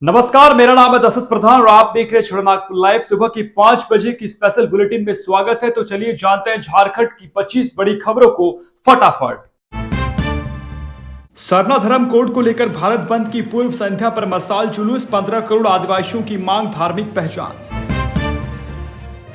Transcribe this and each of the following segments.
नमस्कार, मेरा नाम है दशरथ प्रधान और आप देख रहे हैं छड़नागपुर लाइव। सुबह की 5 बजे की स्पेशल बुलेटिन में स्वागत है। तो चलिए जानते हैं झारखंड की 25 बड़ी खबरों को फटाफट। सरना धर्म कोड को लेकर भारत बंद की पूर्व संध्या पर मसाल जुलूस, 15 करोड़ आदिवासियों की मांग धार्मिक पहचान।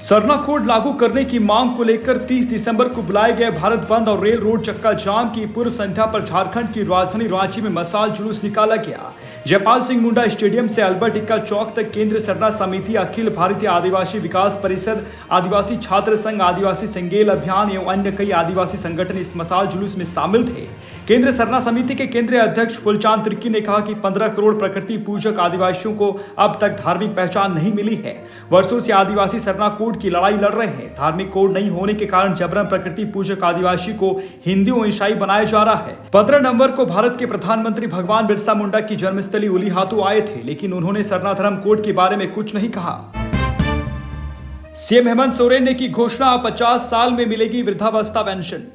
सरना कोड लागू करने की मांग को लेकर 30 दिसंबर को बुलाए गए भारत बंद और रेल रोड चक्का जाम की पूर्व संध्या पर झारखंड की राजधानी रांची में मसाल जुलूस निकाला गया। जयपाल सिंह मुंडा स्टेडियम से अल्बर्ट एक्का चौक तक केंद्र सरना समिति, अखिल भारतीय आदिवासी विकास परिषद, आदिवासी छात्र संघ, आदिवासी संगेल अभियान एवं अन्य कई आदिवासी संगठन इस मसाल जुलूस में शामिल थे। केंद्र सरना समिति के केंद्रीय अध्यक्ष फुलचांद तिर्की ने कहा कि 15 करोड़ प्रकृति पूजक आदिवासियों को अब तक धार्मिक पहचान नहीं मिली है। वर्षों से आदिवासी सरना कोड की लड़ाई लड़ रहे हैं। धार्मिक कोड नहीं होने के कारण जबरन प्रकृति पूजक आदिवासी को हिंदू और ईसाई बनाया जा रहा है। 15 नवंबर को भारत के प्रधानमंत्री भगवान बिरसा मुंडा की जन्मस्थली उलीहातू आए थे, लेकिन उन्होंने सरना धर्म कोड के बारे में कुछ नहीं कहा। सीएम हेमंत सोरेन ने की घोषणा, 50 साल में मिलेगी वृद्धावस्था पेंशन।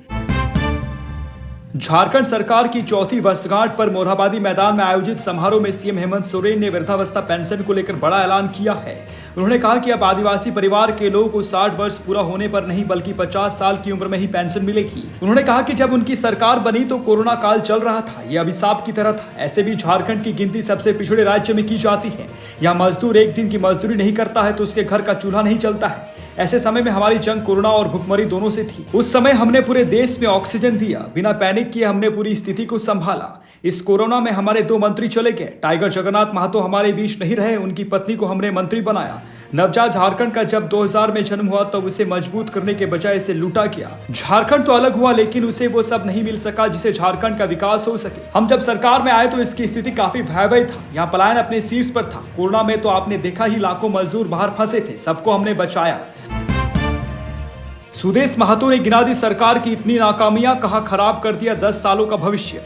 झारखंड सरकार की चौथी वर्षगांठ पर मोरहाबादी मैदान में आयोजित समारोह में सीएम हेमंत सोरेन ने वृद्धावस्था पेंशन को लेकर बड़ा ऐलान किया है। उन्होंने कहा कि अब आदिवासी परिवार के लोगों को 60 वर्ष पूरा होने पर नहीं बल्कि 50 साल की उम्र में ही पेंशन मिलेगी। उन्होंने कहा कि जब उनकी सरकार बनी तो कोरोना काल चल रहा था, यह अभिशाप की तरह था। ऐसे भी झारखंड की गिनती सबसे पिछड़े राज्य में की जाती है। यहाँ मजदूर एक दिन की मजदूरी नहीं करता है तो उसके घर का चूल्हा नहीं चलता है। ऐसे समय में हमारी जंग कोरोना और भुखमरी दोनों से थी। उस समय हमने पूरे देश में ऑक्सीजन दिया, बिना पैनिक किए हमने पूरी स्थिति को संभाला। इस कोरोना में हमारे 2 मंत्री चले गए। टाइगर जगन्नाथ महतो हमारे बीच नहीं रहे, उनकी पत्नी को हमने मंत्री बनाया। नवजात झारखंड का जब 2000 में जन्म हुआ तब उसे मजबूत करने के बजाय इसे लूटा गया। झारखंड तो अलग हुआ, लेकिन उसे वो सब नहीं मिल सका जिसे झारखंड का विकास हो सके। हम जब सरकार में आए तो इसकी स्थिति काफी भयावह था। यहाँ पलायन अपने शीर्ष पर था। कोरोना में तो आपने देखा ही, लाखों मजदूर बाहर फंसे थे, सबको हमने बचाया। सुदेश महतो ने गिना दी सरकार की इतनी नाकामियां, कहा खराब कर दिया 10 सालों का भविष्य।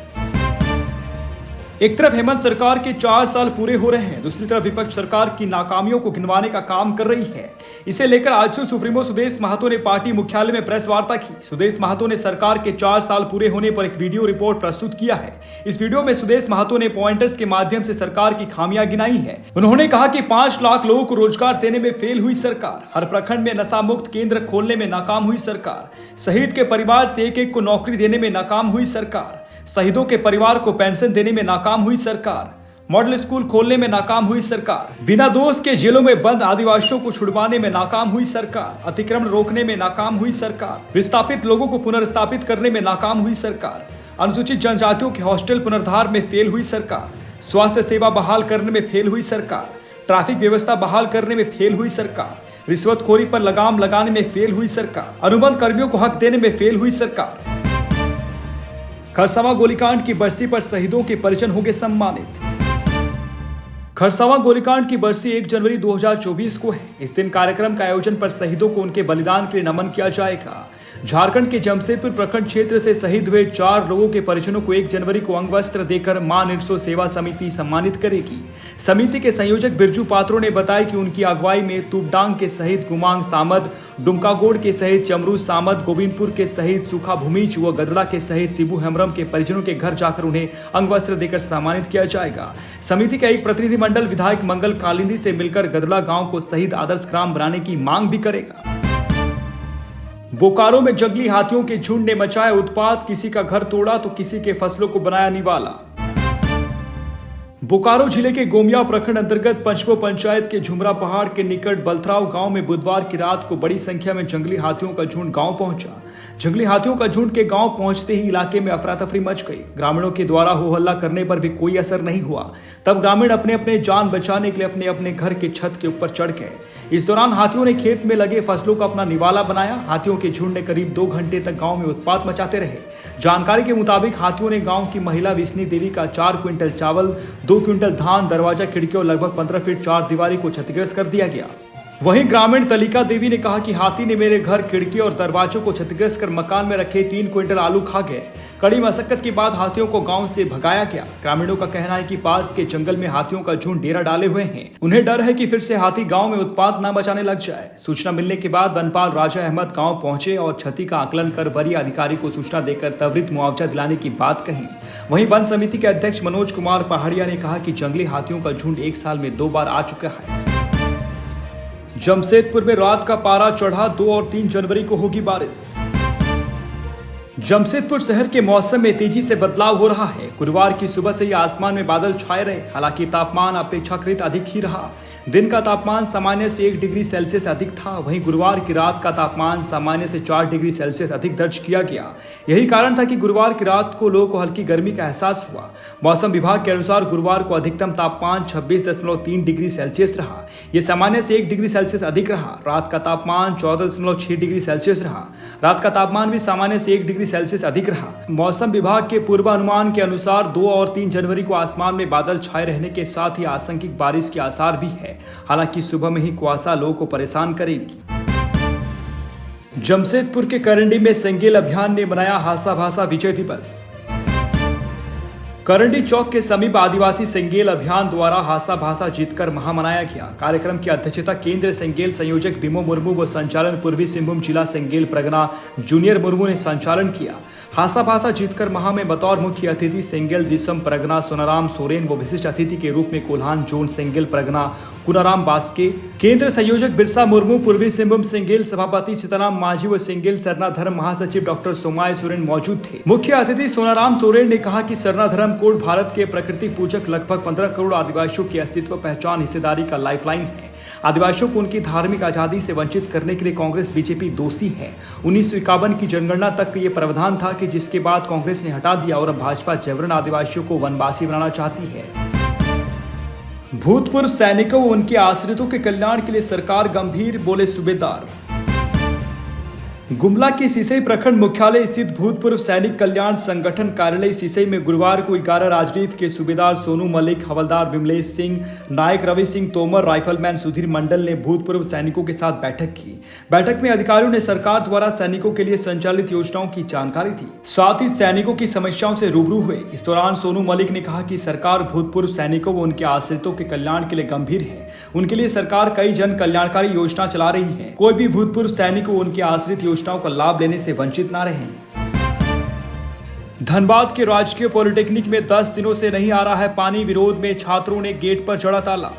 एक तरफ हेमंत सरकार के 4 साल पूरे हो रहे हैं, दूसरी तरफ विपक्ष सरकार की नाकामियों को गिनवाने का काम कर रही है। इसे लेकर आज सुप्रीमो सुदेश महतो ने पार्टी मुख्यालय में प्रेस वार्ता की। सुदेश महतो ने सरकार के 4 साल पूरे होने पर एक वीडियो रिपोर्ट प्रस्तुत किया है। इस वीडियो में सुदेश महतो ने पॉइंटर्स के माध्यम से सरकार की खामियां गिनाई है। उन्होंने कहा कि 5 लाख लोगों को रोजगार देने में फेल हुई सरकार, हर प्रखंड में नशा मुक्त केंद्र खोलने में नाकाम हुई सरकार, शहीद के परिवार से एक को नौकरी देने में नाकाम हुई सरकार, शहीदों के परिवार को पेंशन देने में नाकाम हुई सरकार, मॉडल स्कूल खोलने में नाकाम हुई सरकार, बिना दोष के जेलों में बंद आदिवासियों को छुड़वाने में नाकाम हुई सरकार, अतिक्रमण रोकने में नाकाम हुई सरकार, विस्थापित लोगों को पुनर्स्थापित करने में नाकाम हुई सरकार, अनुसूचित जनजातियों के हॉस्टल पुनर्धार में फेल हुई सरकार, स्वास्थ्य सेवा बहाल करने में फेल हुई सरकार, ट्रैफिक व्यवस्था बहाल करने में फेल हुई सरकार, रिश्वतखोरी पर लगाम लगाने में फेल हुई सरकार, अनुबंध कर्मियों को हक देने में फेल हुई सरकार। खरसावां गोलीकांड की बरसी पर शहीदों के परिजन होंगे सम्मानित। खरसावां गोलीकांड की बरसी 1 जनवरी 2024 को है। इस दिन कार्यक्रम का आयोजन पर शहीदों को उनके बलिदान के लिए नमन किया जाएगा। झारखंड के जमशेदपुर प्रखंड क्षेत्र से शहीद हुए 4 लोगों के परिजनों को 1 जनवरी को अंग वस्त्र देकर मां निर्सो सेवा समिति सम्मानित करेगी। समिति के संयोजक बिरजू पात्रों ने बताया कि उनकी अगुवाई में तुबडांग के शहीद गुमांग सामद, डुमकागोड़ के शहीद चमरू सामद, गोविंदपुर के शहीद सुखा भूमिज व गदड़ा के शहीद शिबू हेम्ब्रम के परिजनों के घर जाकर उन्हें अंग वस्त्र देकर सम्मानित किया जाएगा। समिति का एक प्रतिनिधिमंडल विधायक मंगल कालिंदी से मिलकर गदड़ा गांव को शहीद आदर्श ग्राम बनाने की मांग भी करेगा। बोकारो में जंगली हाथियों के झुंड ने मचाया उत्पात, किसी का घर तोड़ा तो किसी के फसलों को बनाया निवाला। बोकारो जिले के गोमिया प्रखंड अंतर्गत पंचपो पंचायत के झुमरा पहाड़ के निकट बलथराव गांव में बुधवार की रात को बड़ी संख्या में जंगली हाथियों का झुंड गांव पहुंचा। जंगली हाथियों का झुंड के गांव पहुंचते ही इलाके में अफरा तफरी मच गई। ग्रामीणों के द्वारा हो हल्ला करने पर भी कोई असर नहीं हुआ। तब ग्रामीण अपने अपने जान बचाने के लिए अपने अपने घर के छत के ऊपर चढ़ गए। इस दौरान हाथियों ने खेत में लगे फसलों का अपना निवाला बनाया। हाथियों के झुंड ने करीब 2 घंटे तक गाँव में उत्पात मचाते रहे। जानकारी के मुताबिक हाथियों ने गाँव की महिला विष्णी देवी का 4 क्विंटल चावल, 2 क्विंटल धान, दरवाजा, खिड़की और लगभग 15 फीट 4 दीवारी को क्षतिग्रस्त कर दिया गया। वहीं ग्रामीण तलिका देवी ने कहा कि हाथी ने मेरे घर खिड़की और दरवाजों को क्षतिग्रस्त कर मकान में रखे 3 क्विंटल आलू खा गए। कड़ी मशक्कत के बाद हाथियों को गांव से भगाया गया। ग्रामीणों का कहना है कि पास के जंगल में हाथियों का झुंड डेरा डाले हुए हैं। उन्हें डर है कि फिर से हाथी गांव में उत्पात न मचाने लग जाए। सूचना मिलने के बाद वनपाल राजा अहमद गांव पहुंचे और क्षति का आकलन कर वरीय अधिकारी को सूचना देकर त्वरित मुआवजा दिलाने की बात कही। वहीं वन समिति के अध्यक्ष मनोज कुमार पहाड़िया ने कहा कि जंगली हाथियों का झुंड 1 साल में 2 बार आ चुका है। जमशेदपुर में रात का पारा चढ़ा, 2 और 3 जनवरी को होगी बारिश। जमशेदपुर शहर के मौसम में तेजी से बदलाव हो रहा है। गुरुवार की सुबह से ही आसमान में बादल छाए रहे, हालांकि तापमान अपेक्षाकृत अधिक ही रहा। दिन का तापमान सामान्य से 1 डिग्री सेल्सियस अधिक था। वहीं गुरुवार की रात का तापमान सामान्य से 4 डिग्री सेल्सियस अधिक दर्ज किया गया। यही कारण था कि गुरुवार की रात को लोगों को हल्की गर्मी का एहसास हुआ। मौसम विभाग के अनुसार गुरुवार को अधिकतम तापमान 26.3 डिग्री सेल्सियस रहा। यह सामान्य से 1 डिग्री सेल्सियस अधिक रहा। रात का तापमान 14.6 डिग्री सेल्सियस रहा। रात का तापमान भी सामान्य से 1 डिग्री सेल्सियस अधिक रहा। मौसम विभाग के पूर्वानुमान के अनुसार 2 और 3 जनवरी को आसमान में बादल छाए रहने के साथ ही आंशिक बारिश के आसार भी है। हालांकि सुबह में ही कुआसा लोगों को परेशान करेगी। जमशेदपुर के करंडी में सेंगेल अभियान ने मनाया हासा भासा विजय दिवस। करंडी चौक के समीप आदिवासी सेंगेल अभियान द्वारा हासा भासा जीतकर महा मनाया गया। कार्यक्रम की अध्यक्षता केंद्रीय सेंगेल संयोजक बिमो मुर्मू व संचालन पूर्वी सिंहभूम जिला सेंगेल परगना जूनियर मुर्मू ने संचालन किया। हासा भासा जीतकर महा में बतौर मुख्य अतिथि सेंगेल दिसम परगना सोनाराम सोरेन व विशिष्ट अतिथि के रूप में कोल्हान जोन सेंगेल परगना कुनाराम बास्के, केंद्र संयोजक बिरसा मुर्मू, पूर्वी सिंहभूम सेंगेल सभापति सीताराम मांझी व सेंगेल सरना धर्म महासचिव डॉक्टर सोमाय सोरेन मौजूद थे। मुख्य अतिथि सोनाराम सोरेन ने कहा कि सरना धर्म कोड भारत के प्रकृति पूजक लगभग 15 करोड़ आदिवासियों के अस्तित्व, पहचान, हिस्सेदारी का लाइफलाइन है। आदिवासियों को उनकी धार्मिक आजादी से वंचित करने के लिए कांग्रेस बीजेपी दोषी है। 1951 की जनगणना तक ये प्रावधान था कि जिसके बाद कांग्रेस ने हटा दिया और अब भाजपा जबरन आदिवासियों को वनवासी बनाना चाहती है। भूतपूर्व सैनिकों व उनके आश्रितों के कल्याण के लिए सरकार गंभीर, बोले सूबेदार। गुमला के सिसई प्रखंड मुख्यालय स्थित भूतपूर्व सैनिक कल्याण संगठन कार्यालय सिसई में गुरुवार को 11 राजनीति के सूबेदार सोनू मलिक, हवलदार विमलेश सिंह, नायक रवि सिंह तोमर, राइफलमैन सुधीर मंडल ने भूतपूर्व सैनिकों के साथ बैठक की। बैठक में अधिकारियों ने सरकार द्वारा सैनिकों के लिए संचालित योजनाओं की जानकारी दी, साथ ही सैनिकों की समस्याओं से रूबरू हुए। इस दौरान सोनू मलिक ने कहा कि सरकार भूतपूर्व सैनिकों व उनके आश्रितों के कल्याण के लिए गंभीर है। उनके लिए सरकार कई जन कल्याणकारी योजना चला रही है। कोई भी भूतपूर्व सैनिक व उनके आश्रित योजनाओं का लाभ लेने से वंचित न रहें। धनबाद के राजकीय पॉलिटेक्निक में 10 दिनों से नहीं आ रहा है पानी। विरोध में छात्रों ने गेट पर जड़ा ताला।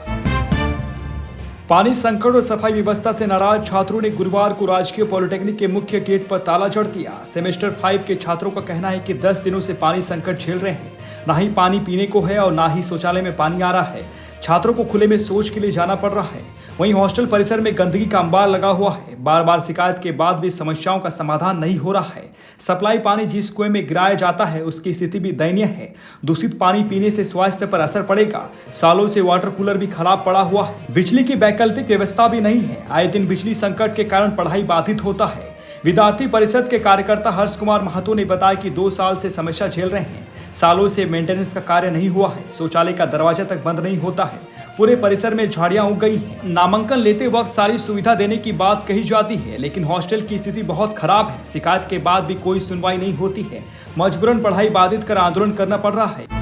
पानी संकट और सफाई व्यवस्था से नाराज छात्रों ने गुरुवार को राजकीय पॉलिटेक्निक के मुख्य गेट पर ताला जड़ दिया। सेमेस्टर 5 के छात्रों का कहना है कि 10 दिनों से पानी संकट झेल रहे हैं। ना ही पानी पीने को है और ना ही शौचालय में पानी आ रहा है। छात्रों को खुले में शौच के लिए जाना पड़ रहा है। वहीं हॉस्टल परिसर में गंदगी का अंबार लगा हुआ है। बार बार शिकायत के बाद भी समस्याओं का समाधान नहीं हो रहा है। सप्लाई पानी जिस कुएं में गिराया जाता है उसकी स्थिति भी दयनीय है। दूषित पानी पीने से स्वास्थ्य पर असर पड़ेगा। सालों से वाटर कूलर भी खराब पड़ा हुआ है। बिजली की वैकल्पिक व्यवस्था भी नहीं है। आए दिन बिजली संकट के कारण पढ़ाई बाधित होता है। विद्यार्थी परिषद के कार्यकर्ता हर्ष कुमार महतो ने बताया कि 2 साल से समस्या झेल रहे हैं। सालों से मेंटेनेंस का कार्य नहीं हुआ है। शौचालय का दरवाजा तक बंद नहीं होता है। पूरे परिसर में झाड़ियां उग गई हैं। नामांकन लेते वक्त सारी सुविधा देने की बात कही जाती है, लेकिन हॉस्टल की स्थिति बहुत खराब है। शिकायत के बाद भी कोई सुनवाई नहीं होती है। मजबूरन पढ़ाई बाधित कर आंदोलन करना पड़ रहा है।